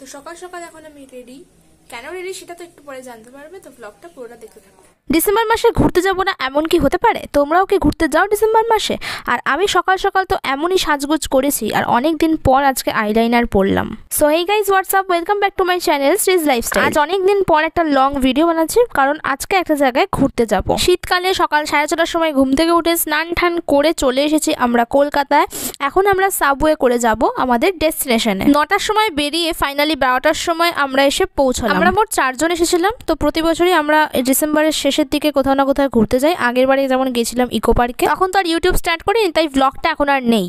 তো সকাল সকাল এখন আমি রেডি। কেন রেডি সেটা তো একটু পরে জানতে পারবে, তো ব্লগটা পুরোটা দেখতে থাকো। ডিসেম্বর মাসে ঘুরতে যাব না এমন কি হতে পারে? তোমরাও কি ঘুরতে যাও ডিসেম্বর মাসে? আর আমি সকাল সকাল তো এমনই সাজগোজ করেছি, আর অনেক দিন পর আজকে আইলাইনার পরলাম। So hey guys, what's up, welcome back to my channel Shree's lifestyle. আজ অনেক দিন পর একটা লং ভিডিও বানাচ্ছি, কারণ আজকে একটা জায়গায় ঘুরতে যাব। শীতকালে সকাল 4:30টার সময় ঘুম থেকে উঠে স্নান টান করে চলে এসেছি আমরা কলকাতায়। এখন আমরা সাবওয়ে করে যাব আমাদের ডেস্টিনেশনে। 9টার সময় বেরিয়ে ফাইনালি 12টার সময় আমরা এসে পৌঁছলাম। আমরা মোট 4 জন এসেছিলাম। তো প্রতি বছরই আমরা ডিসেম্বরের শেষের দিকে কোথাও না কোথাও ঘুরতে যাই। আগের বারে যেমন গেছিলাম ইকো পার্কে, তখন তো আর ইউটিউব স্টার্ট করিনি, তাই ব্লগটা এখন আর নেই।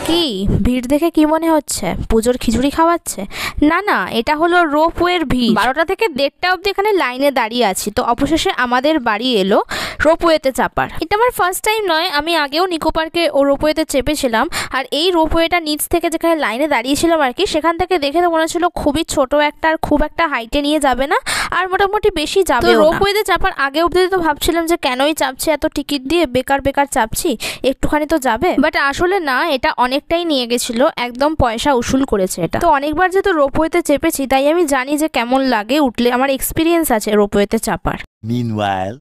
কি ভিড় দেখে কি মনে হচ্ছে পুজোর খিচুড়ি খাওয়াচ্ছে? না না, এটা হলো রোপওয়ের ভিড়। 12টা থেকে 1:30 অবধি এখানে লাইনে দাঁড়িয়ে আছি। তো অবশেষে আমাদের বাড়ি এলো রোপওয়েতে চাপার। এটা আমার ফার্স্ট টাইম নয়, আমি আগেও নিকো পার্কে ও রোপওয়েতে চেপেছিলাম। আর এই রোপওয়েটা নিচ থেকে যেখানে লাইনে দাঁড়িয়েছিলাম আর কি, সেখান থেকে দেখে তো মনে হচ্ছিল খুবই ছোট একটা, আর খুব একটা হাইটে নিয়ে যাবে না, আর মোটামুটি বেশি যাবে। রোপওয়েতে চাপার আগে অবধি তো ভাবছিলাম যে কেনই চাপছি এত টিকিট দিয়ে, বেকার বেকার চাপছি, একটুখানি তো যাবে। বাট আসলে না, এটা অনেকটাই নিয়ে গেছিল, একদম পয়সা উসুল করেছে এটা। তো অনেকবার যেহেতু রোপওয়েতে চেপেছি, তাই আমি জানি যে কেমন লাগে উঠলে। আমার এক্সপিরিয়েন্স আছে রোপওয়েতে চাপার। Meanwhile,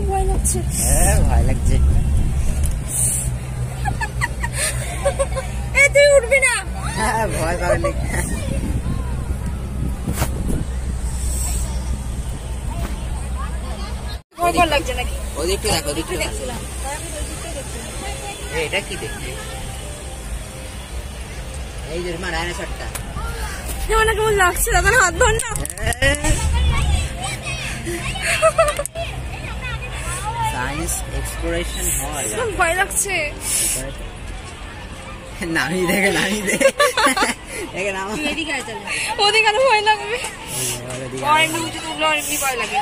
ভয় লাগছে। ভয় লাগছে। তুই উঠবি না? ভয় পাবেন। ভয় লাগছে নাকি? ওদিকটা দেখো, ওদিকটা দেখছিলাম। এটা কি দেখছি? এই যে ডাইনোসরটা। আমার কেমন লাগছে, দাদা হাত ধর না। সায়েন্স এক্সপ্লোরেশন হয়। ভয় লাগছে। নামি দেখে, নামি দেখে নাম। এদিকে আয় চলে। ওদিকে আরো ভয় লাগবে। এমনি ভয় লাগে।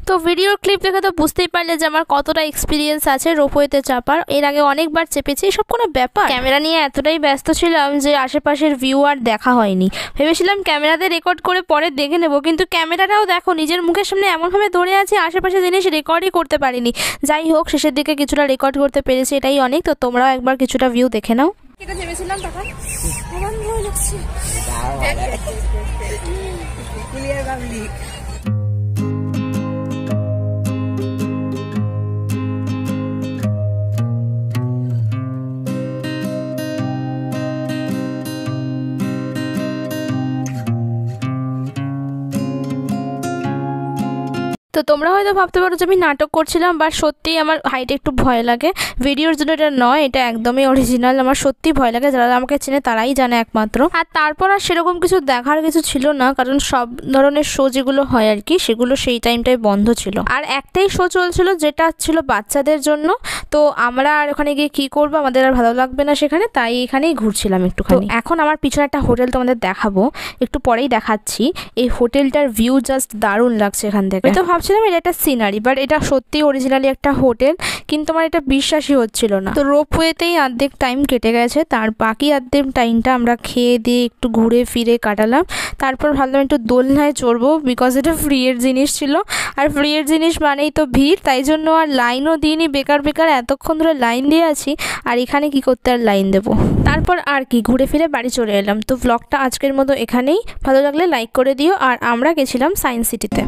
তো ভিডিওর ক্লিপ দেখে তো বুঝতেই পারলে যে আমার কতটা এক্সপিরিয়েন্স আছে রোপওয়েতে চাপার। এর আগে অনেকবার চেপেছি, সব কোনো ব্যাপার। ক্যামেরা নিয়ে এতটাই ব্যস্ত ছিলাম যে আশেপাশের ভিউ আর দেখা হয়নি। ভেবেছিলাম ক্যামেরাতে রেকর্ড করে পরে দেখে নেবো, কিন্তু ক্যামেরাটাও দেখো নিজের মুখের সামনে এমনভাবে ধরে আছে, আশেপাশে জিনিস রেকর্ডই করতে পারিনি। যাই হোক, শেষের দিকে কিছুটা রেকর্ড করতে পেরেছি, এটাই অনেক। তো তোমরাও একবার কিছুটা ভিউ দেখে নাও। এটা ভেবেছিলাম তখন আমার ভয় লাগছে। তো তোমরা হয়তো ভাবতে পারো যে আমি নাটক করছিলাম, বা সত্যিই আমার হাইটে একটু ভয় লাগে। ভিডিওর জন্য এটা নয়, এটা একদমই অরিজিনাল। আমার সত্যি ভয় লাগে, যারা আমাকে চেনে তারাই জানে একমাত্র। আর তারপর আর সেরকম কিছু দেখার কিছু ছিল না, কারণ সব ধরনের শো যেগুলো হয় আর কি, সেগুলো সেই টাইমটায় বন্ধ ছিল। আর একটাই শো চলছিল, যেটা ছিল বাচ্চাদের জন্য। তো আমরা আর ওখানে গিয়ে কি করবো, আমাদের আর ভালো লাগবে না সেখানে, তাই এখানেই ঘুরছিলাম একটুখানি। এখন আমার পিছনে একটা হোটেল তোমাদের দেখাবো, একটু পরেই দেখাচ্ছি। এই হোটেলটার ভিউ জাস্ট দারুণ লাগছে এখান থেকে। তো ভাবছিলাম এটা একটা সিনারি, বাট এটা সত্যি অরিজিনালি একটা হোটেল, কিন্তু আমার এটা বিশ্বাসই হচ্ছিল না। তো রোপওয়েতেই অর্ধেক টাইম কেটে গেছে, তার বাকি অর্ধেক টাইমটা আমরা খেয়ে দিয়ে একটু ঘুরে ফিরে কাটালাম। তারপর ভাবলাম একটু দোলনায় চড়বো, বিকজ এটা ফ্রি এর জিনিস ছিল, আর ফ্রি এর জিনিস মানেই তো ভিড়, তাই জন্য আর লাইনও দিইনি। বেকার বেকার এতক্ষণ ধরে লাইন দিয়ে আছি, আর এখানে কি করতে আর লাইন দেবো। তারপর আর কি ঘুরে ফিরে বাড়ি চলে এলাম। তো ব্লগটা আজকের মতো এখানেই। ভালো লাগলে লাইক করে দিও। আর আমরা গেছিলাম সায়েন্স সিটিতে।